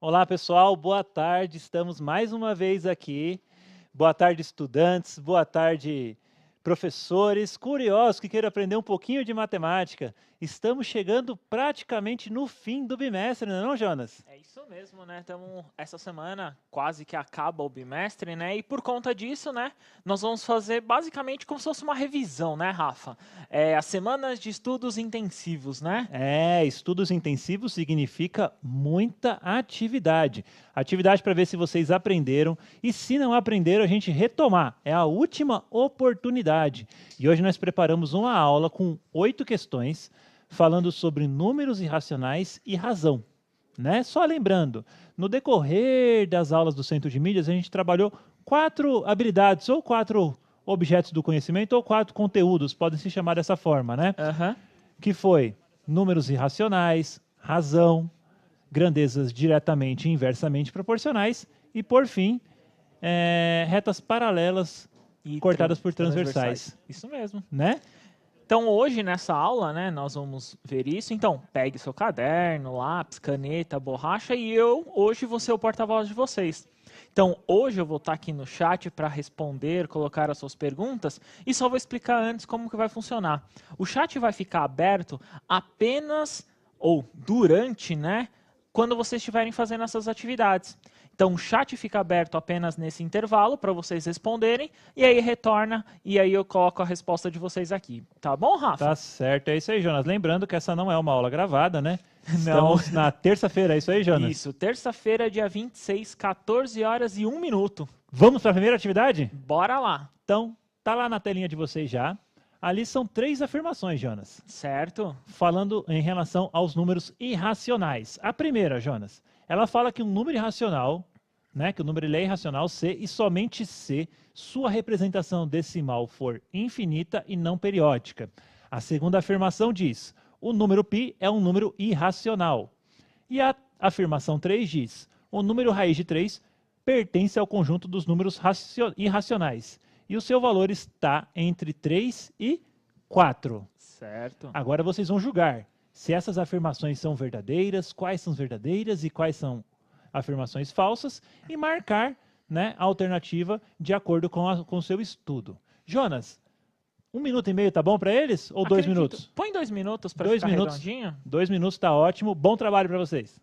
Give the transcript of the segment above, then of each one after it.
Olá, pessoal, boa tarde. Estamos mais uma vez aqui. Boa tarde, estudantes. Boa tarde, professores curiosos que queiram aprender um pouquinho de matemática. Estamos chegando praticamente no fim do bimestre, não é não, Jonas? É isso mesmo, né? Então, essa semana quase que acaba o bimestre, né? E por conta disso, né, nós vamos fazer basicamente como se fosse uma revisão, né, Rafa? As semanas de estudos intensivos, né? Estudos intensivos significa muita atividade. Atividade para ver se vocês aprenderam e se não aprenderam, a gente retomar. É a última oportunidade. E hoje nós preparamos uma aula com 8 questões falando sobre números irracionais e razão. Né? Só lembrando, no decorrer das aulas do Centro de Mídias, a gente trabalhou 4 habilidades ou 4 objetos do conhecimento ou 4 conteúdos, podem se chamar dessa forma, né? Aham. Que foi números irracionais, razão, grandezas diretamente e inversamente proporcionais e, por fim, retas paralelas E cortadas por transversais. transversais, Isso mesmo. né? Então, hoje nessa aula, né, nós vamos ver isso. Então, pegue seu caderno, lápis, caneta, borracha e eu hoje vou ser o porta-voz de vocês. Então, hoje eu vou estar aqui no chat para responder, colocar as suas perguntas e só vou explicar antes como que vai funcionar. O chat vai ficar aberto apenas ou durante, né, quando vocês estiverem fazendo essas atividades. Então, o chat fica aberto apenas nesse intervalo para vocês responderem e aí retorna e aí eu coloco a resposta de vocês aqui. Tá bom, Tá Rafa? certo, é isso aí, Jonas. Lembrando que essa não é uma aula gravada, né? Não. Estamos na terça-feira, é isso aí, Jonas? Isso, terça-feira, dia 26, 14 horas e 1 minuto. Vamos para a primeira atividade? Bora lá. Então, tá lá na telinha de vocês já. Ali são 3 afirmações, Jonas, Certo? falando em relação aos números irracionais. A primeira, Jonas, ela fala que um número irracional, né, que o número ele é irracional se e somente se sua representação decimal for infinita e não periódica. A segunda afirmação diz: o número π é um número irracional. E a afirmação 3 diz: o número raiz de 3 pertence ao conjunto dos números irracionais e o seu valor está entre 3 e 4. Certo. Agora vocês vão julgar se essas afirmações são verdadeiras, quais são verdadeiras e quais são afirmações falsas e marcar, né, a alternativa de acordo com o seu estudo. Jonas, 1 minuto e meio tá bom para eles ou 2 minutos? Põe 2 minutos para Dois ficar minutos. redondinho. 2 minutos tá ótimo. Bom trabalho para vocês.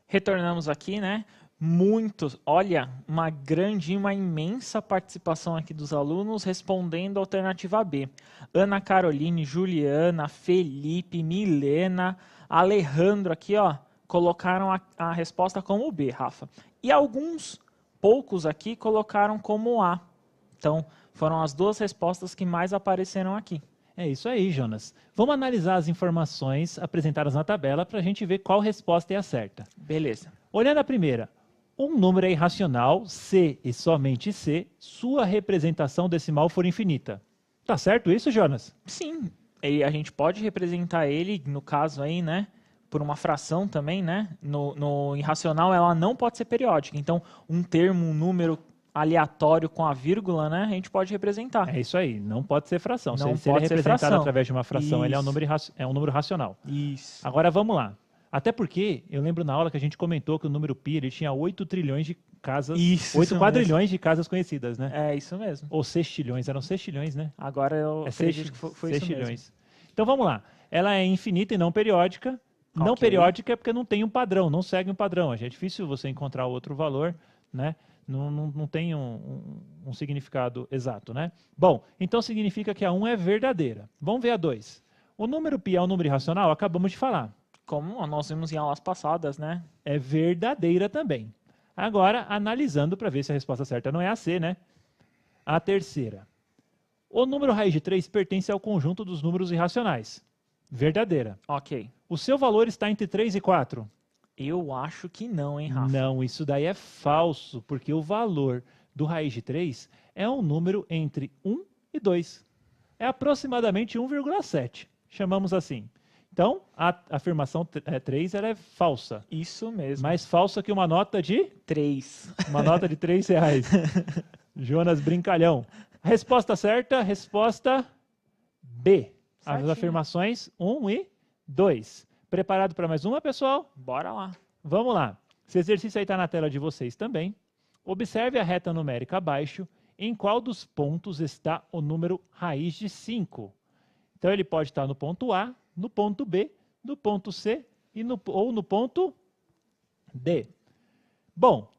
Retornamos aqui, né? Muitos. Olha, uma imensa participação aqui dos alunos respondendo a alternativa B. Ana Caroline, Juliana, Felipe, Milena, Alejandro aqui, ó, colocaram a resposta como B, Rafa. E alguns poucos aqui colocaram como A. Então, foram as duas respostas que mais apareceram aqui. É isso aí, Jonas. Vamos analisar as informações apresentadas na tabela para a gente ver qual resposta é a certa. Beleza. Olhando a primeira, um número é irracional se e somente se sua representação decimal for infinita. Tá certo isso, Jonas? Sim, e a gente pode representar ele, no caso aí, né, por uma fração também, né? No irracional ela não pode ser periódica. Então, um termo, um número aleatório com a vírgula, né, a gente pode representar. É isso aí, não pode ser fração. Não Se ele é pode ser representado fração. através de uma fração, ele é um Isso. número racional. Isso. Agora vamos lá. Até porque eu lembro na aula que a gente comentou que o número pi ele tinha 8 trilhões de casas, Isso 8 mesmo. quadrilhões de casas conhecidas, né? É isso mesmo. Ou sextilhões, eram sextilhões, né? Agora eu acredito que foi isso mesmo. Sextilhões. Então vamos lá. Ela é infinita e não periódica. Não Ok. periódica é porque não tem um padrão, não segue um padrão. É difícil você encontrar outro valor, né? Não tem um significado exato, né? Bom, então significa que a 1 é verdadeira. Vamos ver a 2. O número pi é um número irracional? Acabamos de falar. Como nós vimos em aulas passadas, né? É verdadeira também. Agora, analisando para ver se a resposta certa não é a C, né? A terceira. O número raiz de 3 pertence ao conjunto dos números irracionais. Verdadeira. Ok. O seu valor está entre 3 e 4? Eu acho que não, hein, Rafa? Não, isso daí é falso, porque o valor do raiz de 3 é um número entre 1 e 2. É aproximadamente 1,7. Chamamos assim. Então, a afirmação 3 ela é falsa. Isso mesmo. Mais falsa que uma nota de 3. Uma nota de R$3. Jonas Brincalhão. A resposta certa, resposta B. As Certinho. afirmações 1 e 2. Preparado para mais uma, pessoal? Bora lá. Vamos lá. Esse exercício aí está na tela de vocês também. Observe a reta numérica abaixo. Em qual dos pontos está o número raiz de 5? Então, ele pode estar no ponto A, no ponto B, no ponto C ou no ponto D. Bom,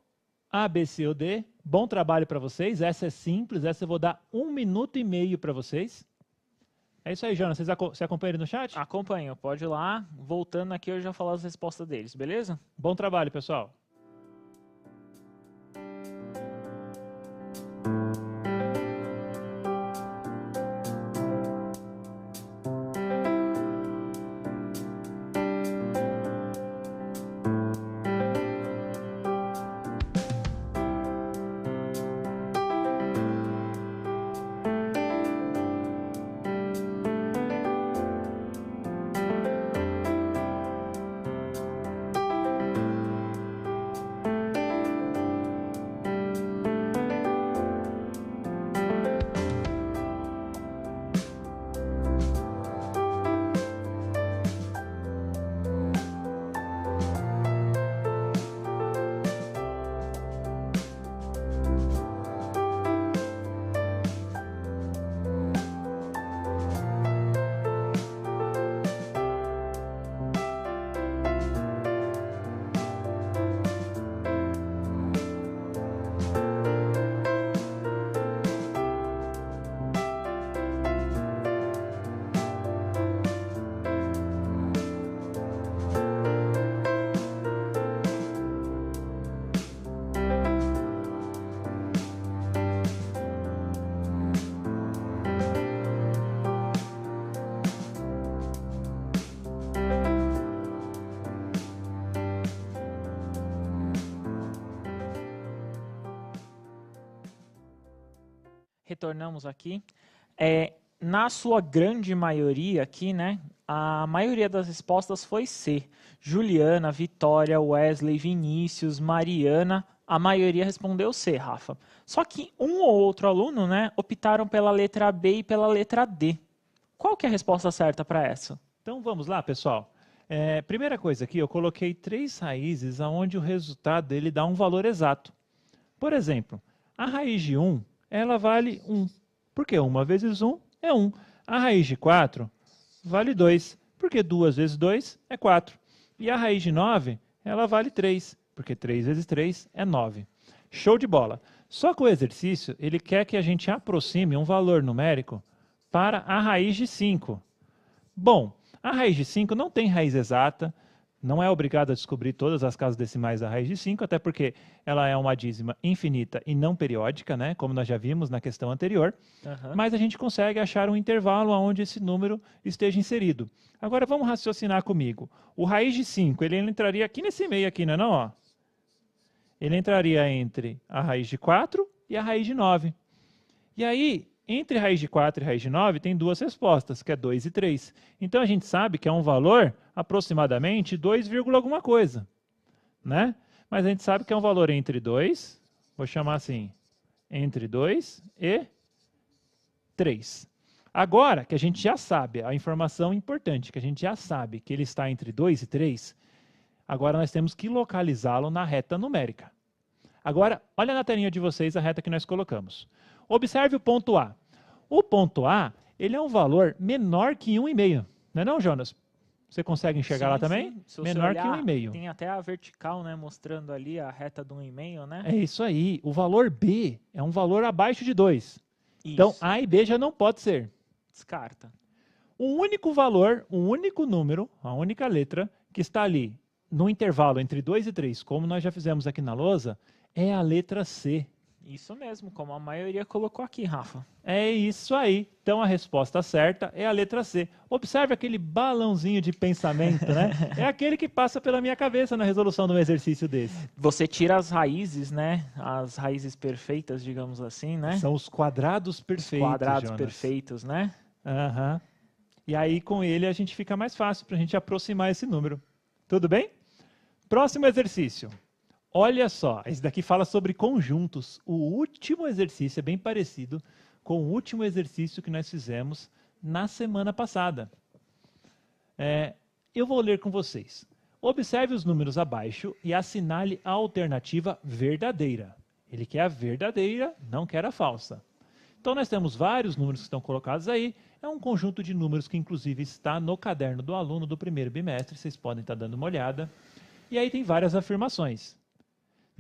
A, B, C ou D, bom trabalho para vocês. Essa é simples, essa eu vou dar 1 minuto e meio para vocês. É isso aí, Jonas. Você acompanha ele no chat? Acompanha, pode ir lá. Voltando aqui, eu já falo as respostas deles, beleza? Bom trabalho, pessoal. Retornamos aqui. Na sua grande maioria aqui, né? A maioria das respostas foi C. Juliana, Vitória, Wesley, Vinícius, Mariana, a maioria respondeu C, Rafa. Só que um ou outro aluno, né, optaram pela letra B e pela letra D. Qual que é a resposta certa para essa? Então vamos lá, pessoal. Primeira coisa aqui, eu coloquei 3 raízes onde o resultado dele dá um valor exato. Por exemplo, a raiz de 1, ela vale 1. Porque 1 vezes 1 é 1. A raiz de 4 vale 2. Porque 2 vezes 2 é 4. E a raiz de 9, ela vale 3. porque 3 vezes 3 é 9. Show de bola. Só que o exercício, ele quer que a gente aproxime um valor numérico para a raiz de 5. Bom, a raiz de 5 não tem raiz exata, não é obrigado a descobrir todas as casas decimais da raiz de 5, até porque ela é uma dízima infinita e não periódica, né? Como nós já vimos na questão anterior. Mas a gente consegue achar um intervalo onde esse número esteja inserido. Agora vamos raciocinar comigo. O raiz de 5, ele entraria aqui nesse meio aqui, não é não? Ó? Ele entraria entre a raiz de 4 e a raiz de 9. E aí, entre raiz de 4 e raiz de 9, tem duas respostas, que é 2 e 3. Então, a gente sabe que é um valor aproximadamente 2, alguma coisa. Né? Mas a gente sabe que é um valor entre 2, vou chamar assim, entre 2 e 3. Agora que a gente já sabe, a informação importante, que a gente já sabe que ele está entre 2 e 3, agora nós temos que localizá-lo na reta numérica. Agora, olha na telinha de vocês a reta que nós colocamos. Observe o ponto A. O ponto A, ele é um valor menor que 1,5. Não é não, Jonas? Você consegue enxergar lá também? Menor que 1,5. Tem até a vertical, né, mostrando ali a reta do 1,5, né? É isso aí. O valor B é um valor abaixo de 2. Então, A e B já não pode ser. Descarta. O único valor, o único número, a única letra que está ali no intervalo entre 2 e 3, como nós já fizemos aqui na lousa, é a letra C. Isso mesmo, como a maioria colocou aqui, Rafa. É isso aí. Então a resposta certa é a letra C. Observe aquele balãozinho de pensamento, né? É aquele que passa pela minha cabeça na resolução de um exercício desse. Você tira as raízes, né? As raízes perfeitas, digamos assim, né? São os quadrados perfeitos, Os quadrados Jonas. perfeitos, né? Aham. E aí com ele a gente fica mais fácil para a gente aproximar esse número. Tudo bem? Próximo exercício. Olha só, esse daqui fala sobre conjuntos. O último exercício é bem parecido com o último exercício que nós fizemos na semana passada. Eu vou ler com vocês. Observe os números abaixo e assinale a alternativa verdadeira. Ele quer a verdadeira, não quer a falsa. Então nós temos vários números que estão colocados aí. É um conjunto de números que inclusive está no caderno do aluno do primeiro bimestre. Vocês podem estar dando uma olhada. E aí tem várias afirmações.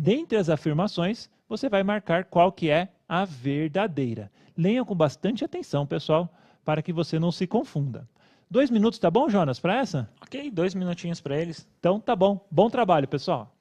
Dentre as afirmações, você vai marcar qual que é a verdadeira. Leiam com bastante atenção, pessoal, para que você não se confunda. 2 minutos, tá bom, Jonas, para essa? Ok, 2 minutinhos para eles. Então tá bom. Bom trabalho, pessoal.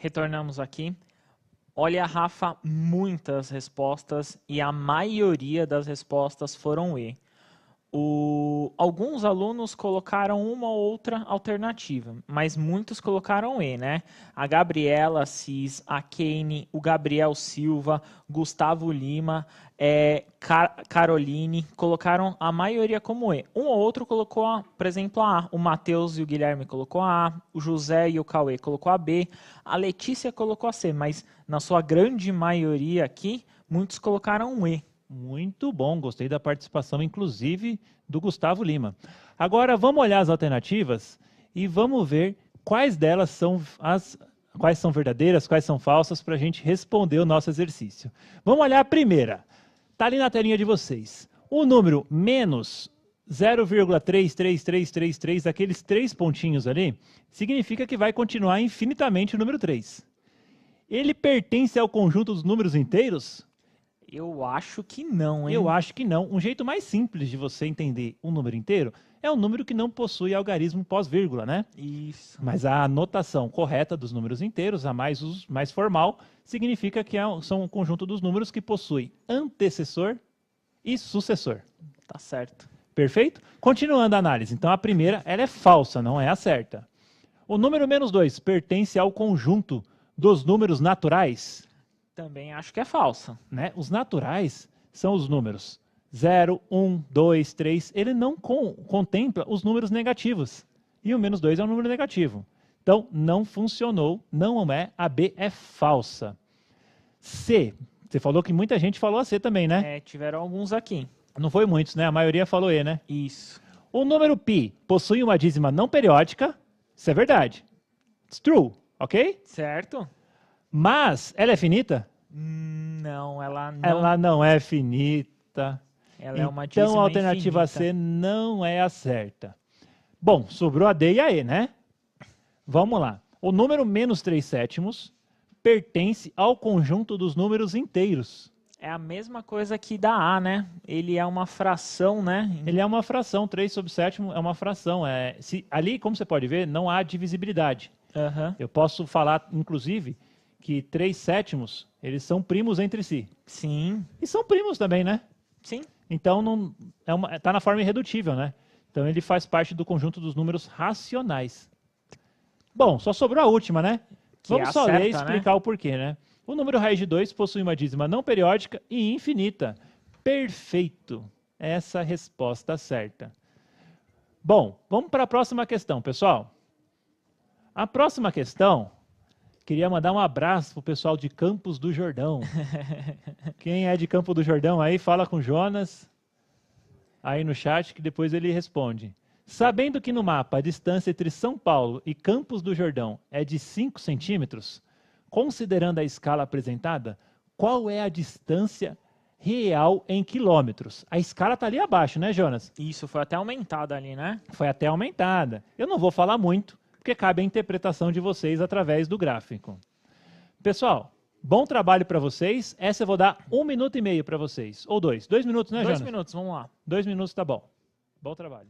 Retornamos aqui. Olha, Rafa, muitas respostas e a maioria das respostas foram E. Alguns alunos colocaram uma ou outra alternativa, mas muitos colocaram E, né? A Gabriela Assis, a Kane, o Gabriel Silva, Gustavo Lima, Caroline, colocaram a maioria como E. Um ou outro colocou, por exemplo, a A. O Matheus e o Guilherme colocou a A, o José e o Cauê colocou a B, a Letícia colocou a C, mas na sua grande maioria aqui, muitos colocaram um E. Muito bom, gostei da participação, inclusive, do Gustavo Lima. Agora, vamos olhar as alternativas e vamos ver quais delas são quais são verdadeiras, quais são falsas, para a gente responder o nosso exercício. Vamos olhar a primeira. Está ali na telinha de vocês. O número menos 0,33333, aqueles 3 pontinhos ali, significa que vai continuar infinitamente o número 3. Ele pertence ao conjunto dos números inteiros? Eu acho que não, hein? Eu acho que não. Um jeito mais simples de você entender um número inteiro é um número que não possui algarismo pós-vírgula, né? Isso. Mas a anotação correta dos números inteiros, a mais formal, significa que são um conjunto dos números que possui antecessor e sucessor. Tá certo. Perfeito? Continuando a análise. Então, a primeira, ela é falsa, não é a certa. O número menos 2 pertence ao conjunto dos números naturais? Também acho que é falsa. Né? Os naturais são os números 0, 1, 2, 3. Ele não contempla os números negativos. E o menos 2 é um número negativo. Então, não funcionou, não é, a B é falsa. C, você falou que muita gente falou a C também, né? Tiveram alguns aqui. Não foi muitos, né? A maioria falou E, né? Isso. O número π possui uma dízima não periódica. Isso é verdade. It's true, ok? Certo. Mas ela é finita? Não, ela não. Ela não é finita. Ela é uma dízima Então a alternativa infinita. C não é a certa. Bom, sobrou a D e a E, né? Vamos lá. O número menos 3 sétimos pertence ao conjunto dos números inteiros. É a mesma coisa que da A, né? Ele é uma fração, né? Ele é uma fração, 3 sobre sétimo é uma fração. Ali, como você pode ver, não há divisibilidade. Uhum. Eu posso falar, inclusive, que 3 sétimos, eles são primos entre si. Sim. E são primos também, né? Sim. Então, tá na forma irredutível, né? Então, ele faz parte do conjunto dos números racionais. Bom, só sobrou a última, né? Vamos só ler e explicar o porquê, né? O número raiz de 2 possui uma dízima não periódica e infinita. Perfeito. Essa é a resposta certa. Bom, vamos para a próxima questão, pessoal. A próxima questão, queria mandar um abraço para o pessoal de Campos do Jordão. Quem é de Campos do Jordão aí, fala com o Jonas aí no chat que depois ele responde. Sabendo que no mapa a distância entre São Paulo e Campos do Jordão é de 5 centímetros, considerando a escala apresentada, qual é a distância real em quilômetros? A escala está ali abaixo, né, Jonas? Isso, foi até aumentada ali, né? Foi até aumentada. Eu não vou falar muito, porque cabe a interpretação de vocês através do gráfico. Pessoal, bom trabalho para vocês. Essa eu vou dar 1 minuto e meio para vocês. Ou 2. 2 minutos, né, Jonas? 2 minutos, vamos lá. 2 minutos tá bom. Bom trabalho.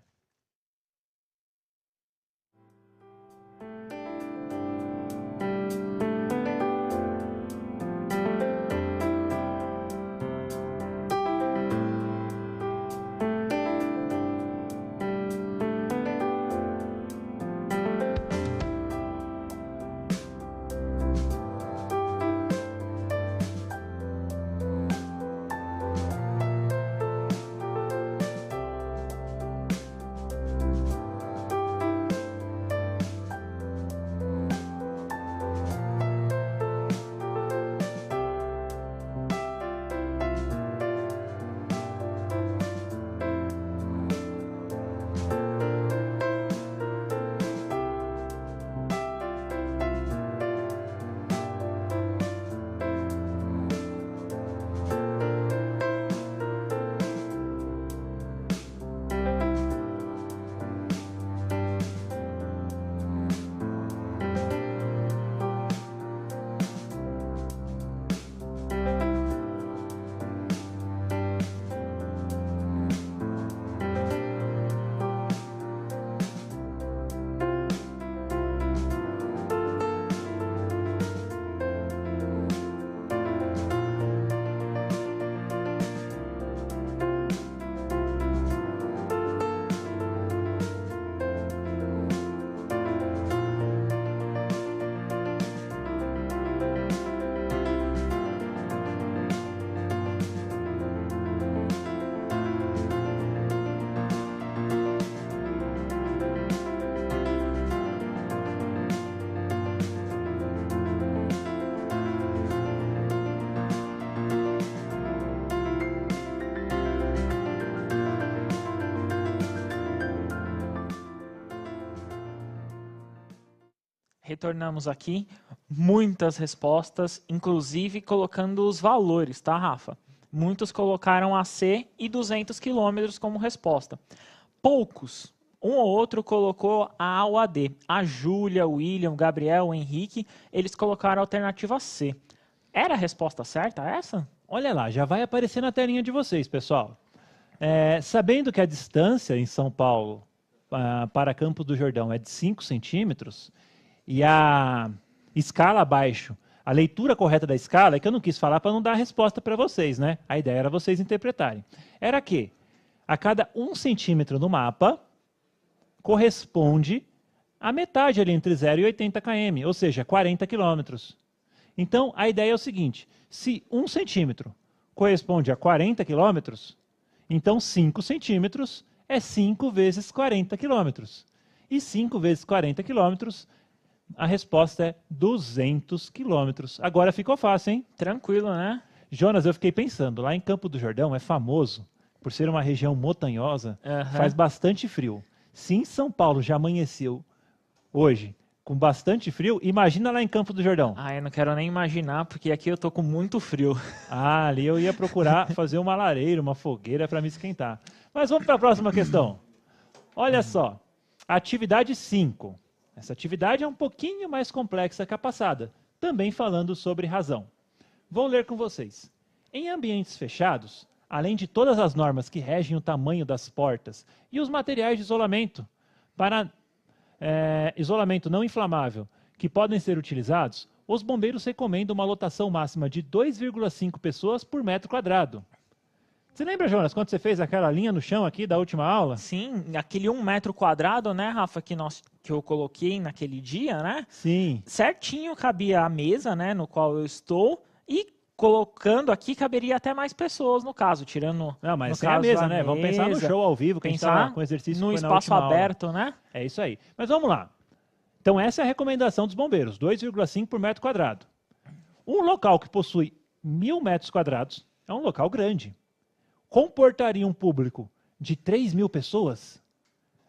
Retornamos aqui, muitas respostas, inclusive colocando os valores, tá, Rafa? Muitos colocaram AC e 200 quilômetros como resposta. Poucos, um ou outro colocou a A ou a D. A Júlia, o William, o Gabriel, o Henrique, eles colocaram a alternativa C. Era a resposta certa essa? Olha lá, já vai aparecer na telinha de vocês, pessoal. Sabendo que a distância em São Paulo para Campos do Jordão é de 5 centímetros, e a escala abaixo, a leitura correta da escala, é que eu não quis falar para não dar a resposta para vocês, né? A ideia era vocês interpretarem. Era que a cada 1 centímetro no mapa corresponde a metade ali entre 0 e 80 km, ou seja, 40 quilômetros. Então, a ideia é o seguinte, se 1 centímetro corresponde a 40 quilômetros, então 5 centímetros é 5 vezes 40 quilômetros. E 5 vezes 40 quilômetros, a resposta é 200 quilômetros. Agora ficou fácil, hein? Tranquilo, né? Jonas, eu fiquei pensando, lá em Campo do Jordão é famoso, por ser uma região montanhosa, faz bastante frio. Se em São Paulo já amanheceu hoje com bastante frio, imagina lá em Campo do Jordão. Ah, eu não quero nem imaginar, porque aqui eu tô com muito frio. Ah, ali eu ia procurar fazer uma lareira, uma fogueira para me esquentar. Mas vamos para a próxima questão. Olha só, atividade 5. Essa atividade é um pouquinho mais complexa que a passada, também falando sobre razão. Vou ler com vocês. Em ambientes fechados, além de todas as normas que regem o tamanho das portas e os materiais de isolamento para isolamento não inflamável que podem ser utilizados, os bombeiros recomendam uma lotação máxima de 2,5 pessoas por metro quadrado. Você lembra, Jonas, quando você fez aquela linha no chão aqui da última aula? Sim, aquele 1 metro quadrado, né, Rafa, que eu coloquei naquele dia, né? Sim. Certinho cabia a mesa, né, no qual eu estou, e colocando aqui caberia até mais pessoas, no caso, tirando. Não, mas no sem a caso, mesa, né? Vamos pensar no show ao vivo, que a gente tá com exercício no foi na espaço última aberto, aula. né? É isso aí. Mas vamos lá. Então, essa é a recomendação dos bombeiros, 2,5 por metro quadrado. Um local que possui 1.000 metros quadrados é um local grande. Comportaria um público de 3.000 pessoas?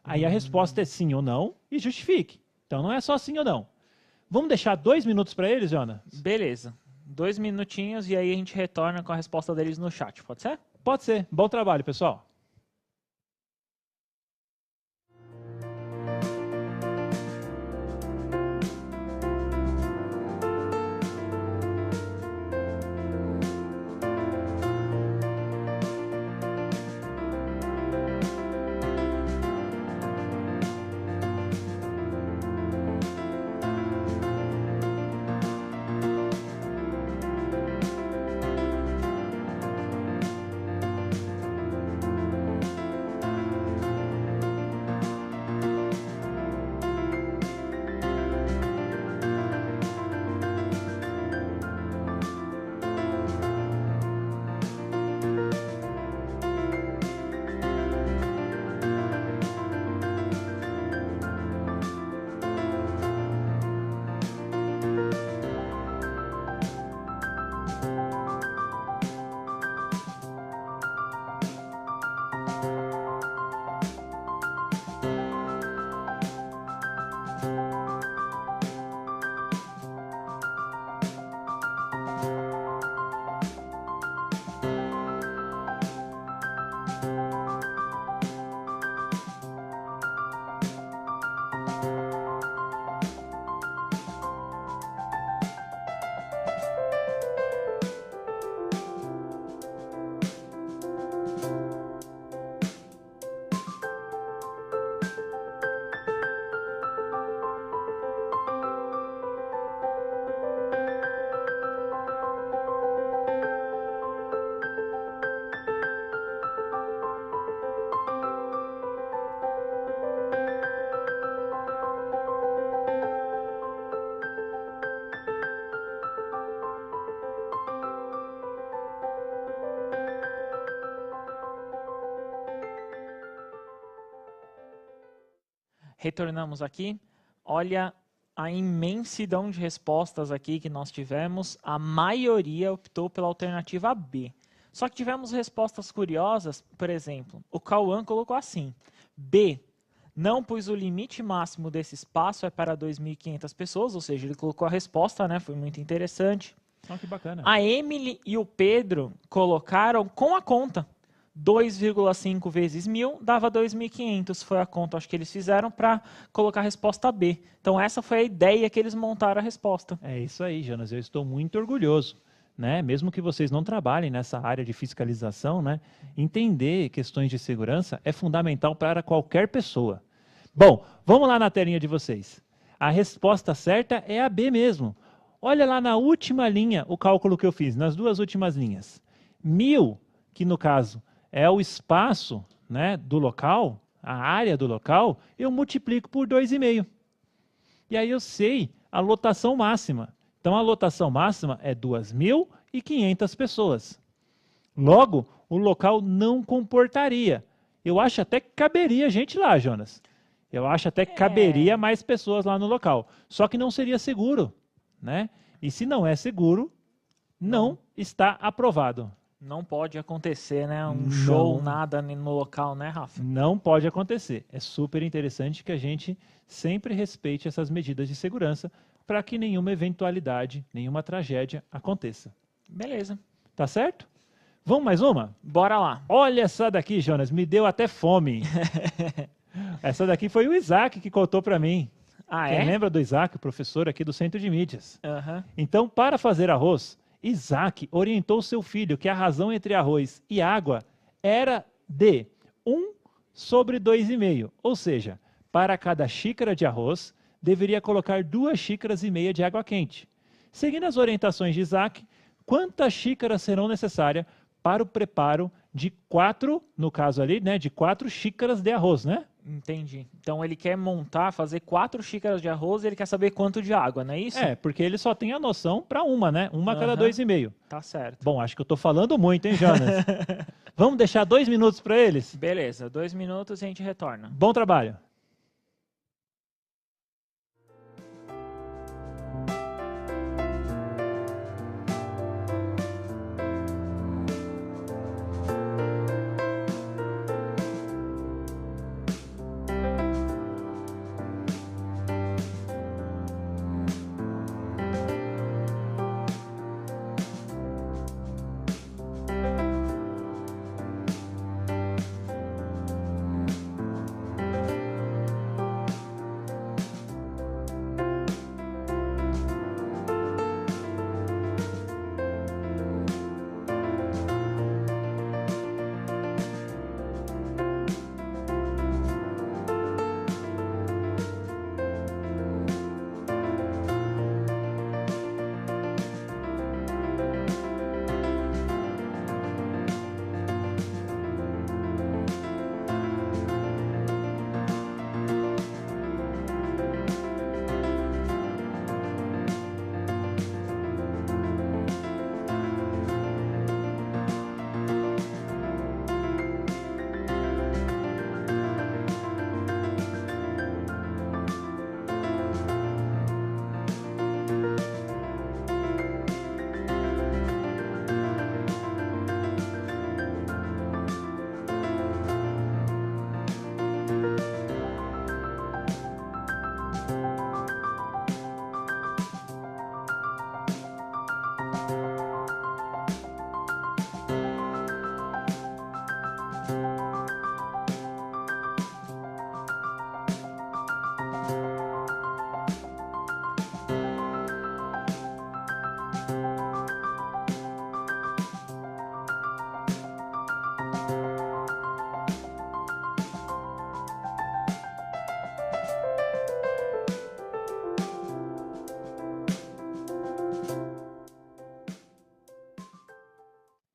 Aí a resposta é sim ou não e justifique. Então, não é só sim ou não. Vamos deixar 2 minutos para eles, Jonas? Beleza. 2 minutinhos e aí a gente retorna com a resposta deles no chat, pode ser? Pode ser. Bom trabalho, pessoal. Retornamos aqui. Olha a imensidão de respostas aqui que nós tivemos. A maioria optou pela alternativa B. Só que tivemos respostas curiosas, por exemplo, o Cauã colocou assim: B, Não pus o limite máximo desse espaço, é para 2.500 pessoas, ou seja, ele colocou a resposta, né? Foi muito interessante. Oh, que bacana. A Emily e o Pedro colocaram com a conta. 2,5 vezes 1.000 dava 2.500. Foi a conta, acho que eles fizeram para colocar a resposta B. Então, essa foi a ideia que eles montaram a resposta. É isso aí, Jonas. Eu estou muito orgulhoso. Né? Mesmo que vocês não trabalhem nessa área de fiscalização, né? Entender questões de segurança é fundamental para qualquer pessoa. Bom, vamos lá na telinha de vocês. A resposta certa é a B mesmo. Olha lá na última linha o cálculo que eu fiz, nas duas últimas linhas. 1.000, que no caso é o espaço, né, do local, a área do local, eu multiplico por 2,5. E aí eu sei a lotação máxima. Então a lotação máxima é 2.500 pessoas. Logo, o local não comportaria. Eu acho até que caberia gente lá, Jonas. Eu acho até que caberia mais pessoas lá no local. Só que não seria seguro, né? E se não é seguro, não está aprovado. Não pode acontecer, né? Show, nada no local, né, Rafa? Não pode acontecer. É super interessante que a gente sempre respeite essas medidas de segurança para que nenhuma eventualidade, nenhuma tragédia aconteça. Beleza. Tá certo? Vamos mais uma? Bora lá. Olha essa daqui, Jonas, me deu até fome. Essa daqui foi o Isaac que contou para mim. Ah, Quem é? lembra do Isaac, professor aqui do Centro de Mídias? Uhum. Então, para fazer arroz, Isaac orientou seu filho que a razão entre arroz e água era de 1 sobre 2,5. Ou seja, para cada xícara de arroz, deveria colocar 2,5 xícaras de água quente. Seguindo as orientações de Isaac, quantas xícaras serão necessárias para o preparo de 4, no caso ali, né, de 4 xícaras de arroz, né? Entendi. Então ele quer fazer 4 xícaras de arroz e ele quer saber quanto de água, não é isso? É, porque ele só tem a noção para uma, né? Uma a cada 2,5. Tá certo. Bom, acho que eu estou falando muito, hein, Jonas? Vamos deixar 2 minutos para eles? Beleza, 2 minutos e a gente retorna. Bom trabalho.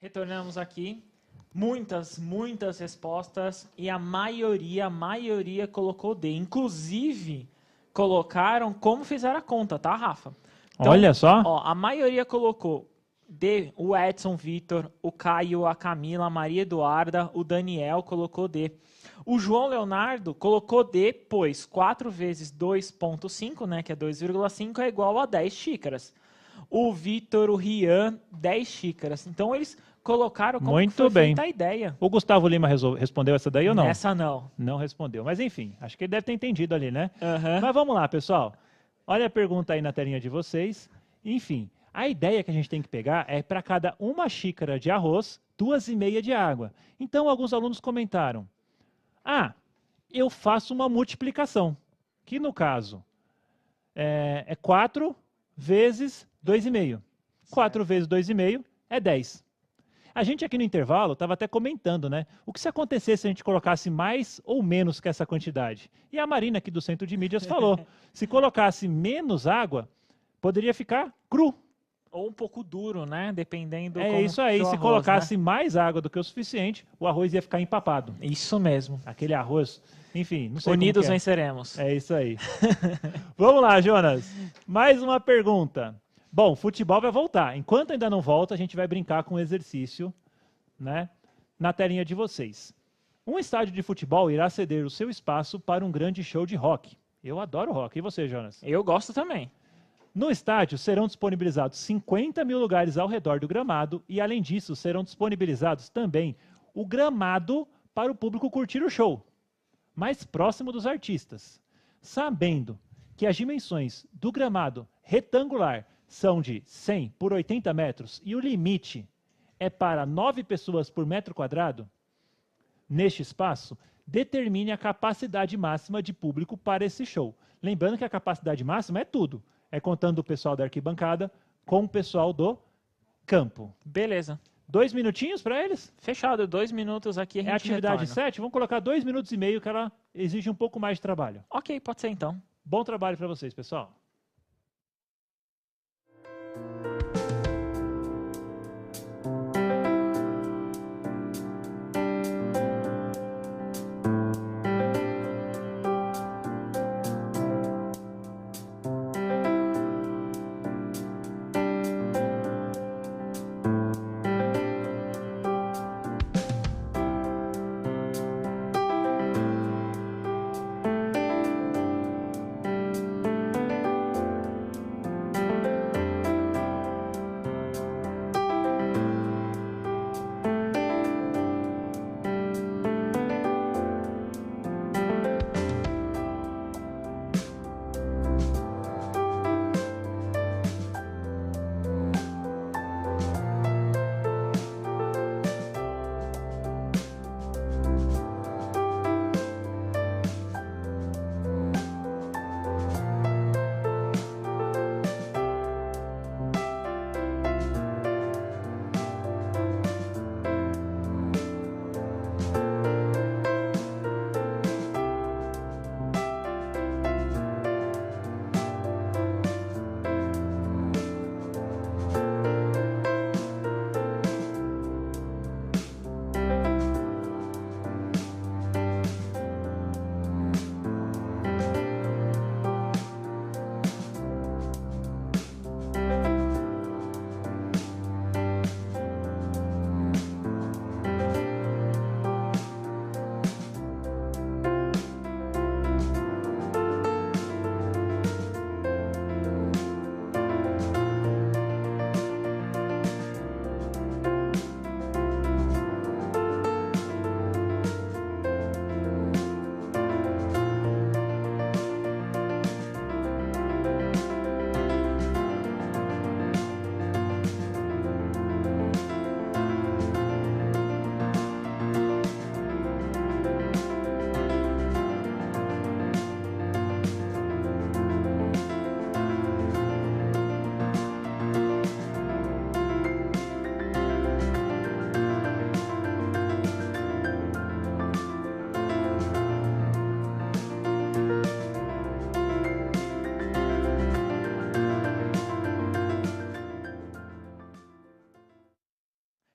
Retornamos aqui. Muitas respostas e a maioria colocou D. Inclusive, colocaram como fizeram a conta, tá, Rafa? Então, olha só. Ó, a maioria colocou D, o Edson Vitor, o Caio, a Camila, a Maria Eduarda, o Daniel colocou D. O João Leonardo colocou D, pois 4 vezes 2,5, né, que é 2,5, é igual a 10 xícaras. O Vitor, o Rian, 10 xícaras. Então, eles colocaram como Muito que foi bem. feita a ideia. O Gustavo Lima respondeu essa daí ou não? Essa não. Não respondeu. Mas enfim, acho que ele deve ter entendido ali, né? Aham. Mas vamos lá, pessoal. Olha a pergunta aí na telinha de vocês. Enfim, a ideia que a gente tem que pegar é para cada 1 xícara de arroz, 2,5 de água. Então, alguns alunos comentaram: ah, eu faço uma multiplicação, que no caso é 4 vezes 2,5. 4 vezes 2,5 é 10. A gente aqui no intervalo estava até comentando, né? O que se acontecesse se a gente colocasse mais ou menos que essa quantidade? E a Marina aqui do Centro de Mídias falou, se colocasse menos água, poderia ficar cru. Ou um pouco duro, né? Dependendo É como isso aí, que o se arroz, colocasse né? mais água do que o suficiente, o arroz ia ficar empapado. Isso mesmo. Aquele arroz, enfim, não sei como Unidos que é. venceremos. É isso aí. Vamos lá, Jonas. Mais uma pergunta. Bom, futebol vai voltar. Enquanto ainda não volta, a gente vai brincar com o exercício, né, na telinha de vocês. Um estádio de futebol irá ceder o seu espaço para um grande show de rock. Eu adoro rock. E você, Jonas? Eu gosto também. No estádio serão disponibilizados 50 mil lugares ao redor do gramado e, além disso, serão disponibilizados também o gramado para o público curtir o show, mais próximo dos artistas. Sabendo que as dimensões do gramado retangular são de 100 por 80 metros e o limite é para 9 pessoas por metro quadrado, neste espaço, determine a capacidade máxima de público para esse show. Lembrando que a capacidade máxima é tudo. É contando o pessoal da arquibancada com o pessoal do campo. Beleza. 2 minutinhos para eles? Fechado. 2 minutos aqui a gente É atividade retorna. 7? Vamos colocar 2 minutos e meio, que ela exige um pouco mais de trabalho. Ok, pode ser então. Bom trabalho para vocês, pessoal.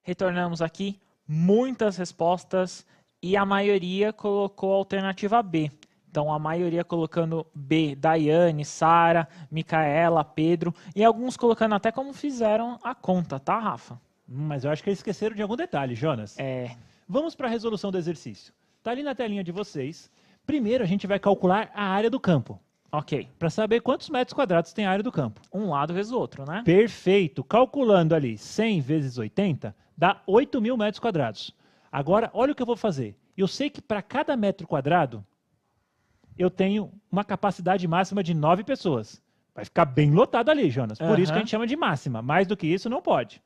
Retornamos aqui, muitas respostas e a maioria colocou a alternativa B. Então, a maioria colocando B, Daiane, Sara, Micaela, Pedro e alguns colocando até como fizeram a conta, tá, Rafa? Mas eu acho que eles esqueceram de algum detalhe, Jonas. Vamos para a resolução do exercício. Está ali na telinha de vocês. Primeiro, a gente vai calcular a área do campo. Ok. para saber quantos metros quadrados tem a área do campo. Um lado vezes o outro, né? Perfeito. Calculando ali 100 vezes 80, dá 8.000 metros quadrados. Agora, olha o que eu vou fazer. Eu sei que para cada metro quadrado, eu tenho uma capacidade máxima de 9 pessoas. Vai ficar bem lotado ali, Jonas. Por isso que a gente chama de máxima. Mais do que isso, não pode.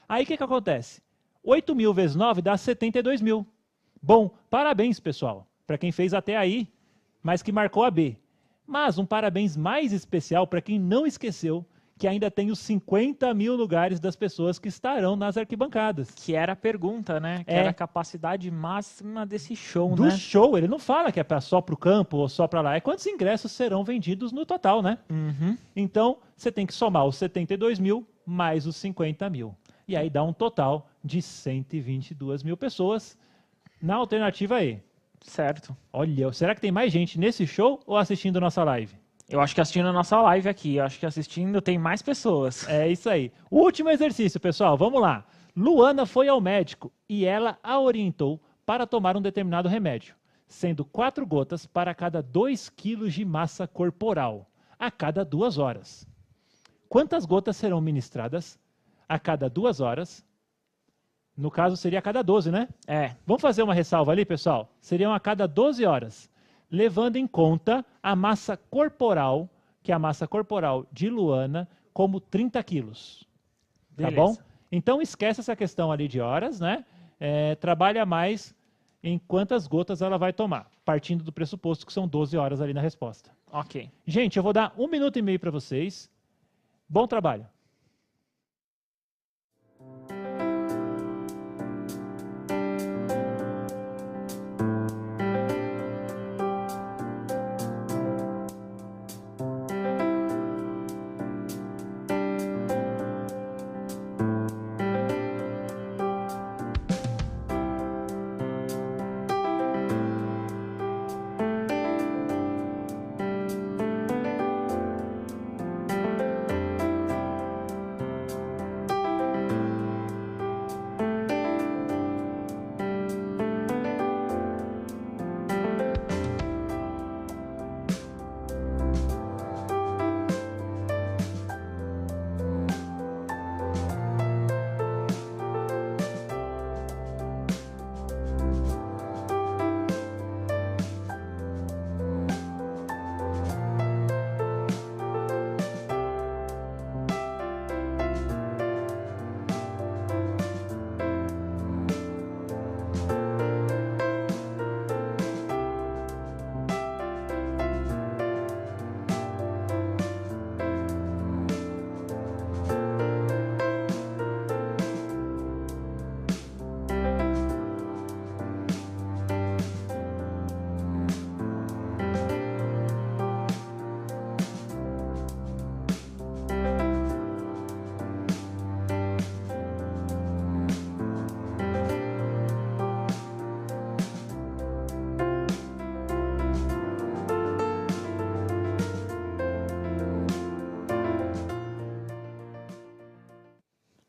Aí, o que acontece? 8.000 vezes 9 dá 72.000. Bom, parabéns, pessoal, para quem fez até aí, mas que marcou a B. Mas um parabéns mais especial para quem não esqueceu que ainda tem os 50.000 lugares das pessoas que estarão nas arquibancadas. Que era a pergunta, né? Que era a capacidade máxima desse show, Do né? show, ele não fala que é só para o campo ou só para lá. É quantos ingressos serão vendidos no total, né? Uhum. Então, você tem que somar os 72.000 mais os 50.000. E aí dá um total de 122.000 pessoas na alternativa E. Certo. Olha, será que tem mais gente nesse show ou assistindo nossa live? Eu acho que assistindo a nossa live aqui, eu acho que assistindo tem mais pessoas. É isso aí. Último exercício, pessoal, vamos lá. Luana foi ao médico e ela a orientou para tomar um determinado remédio, sendo 4 gotas para cada 2 quilos de massa corporal, a cada 2 horas. Quantas gotas serão ministradas a cada 2 horas? No caso, seria a cada 12, né? É. Vamos fazer uma ressalva ali, pessoal? Seriam a cada 12 horas, levando em conta a massa corporal, que é a massa corporal de Luana, como 30 quilos. Tá bom? Então, esquece essa questão ali de horas, né? Trabalha mais em quantas gotas ela vai tomar, partindo do pressuposto que são 12 horas ali na resposta. Ok. Gente, eu vou dar 1 minuto e meio para vocês. Bom trabalho.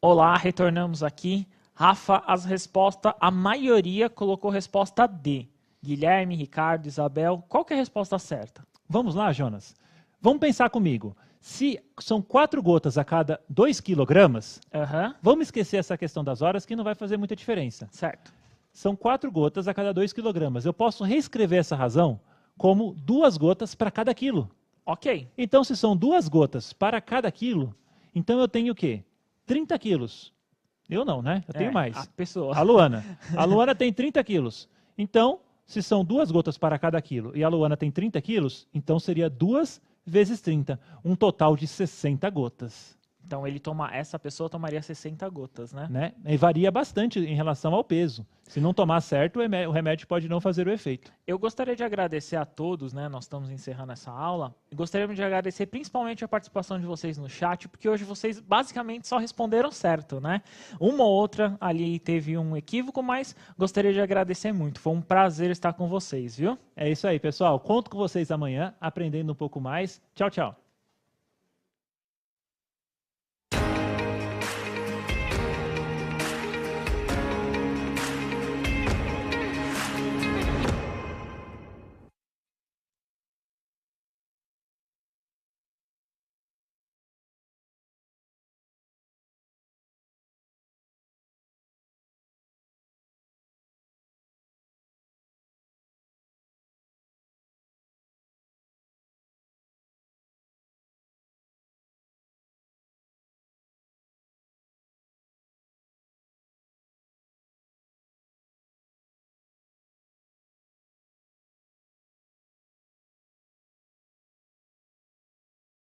Olá, retornamos aqui. Rafa, as respostas, a maioria colocou resposta D. Guilherme, Ricardo, Isabel, qual que é a resposta certa? Vamos lá, Jonas. Vamos pensar comigo. Se são 4 gotas a cada 2 quilogramas, vamos esquecer essa questão das horas que não vai fazer muita diferença. Certo. São 4 gotas a cada 2 quilogramas. Eu posso reescrever essa razão como 2 gotas para cada quilo. Ok. Então, se são 2 gotas para cada quilo, então eu tenho o quê? 30 quilos. Eu não, né? Eu tenho mais. A pessoa. A Luana. A Luana tem 30 quilos. Então, se são 2 gotas para cada quilo e a Luana tem 30 quilos, então seria 2 vezes 30. Um total de 60 gotas. Então, essa pessoa tomaria 60 gotas, né? E varia bastante em relação ao peso. Se não tomar certo, o remédio pode não fazer o efeito. Eu gostaria de agradecer a todos, né? Nós estamos encerrando essa aula. Gostaria de agradecer principalmente a participação de vocês no chat, porque hoje vocês basicamente só responderam certo, né? Uma ou outra ali teve um equívoco, mas gostaria de agradecer muito. Foi um prazer estar com vocês, viu? É isso aí, pessoal. Conto com vocês amanhã, aprendendo um pouco mais. Tchau, tchau.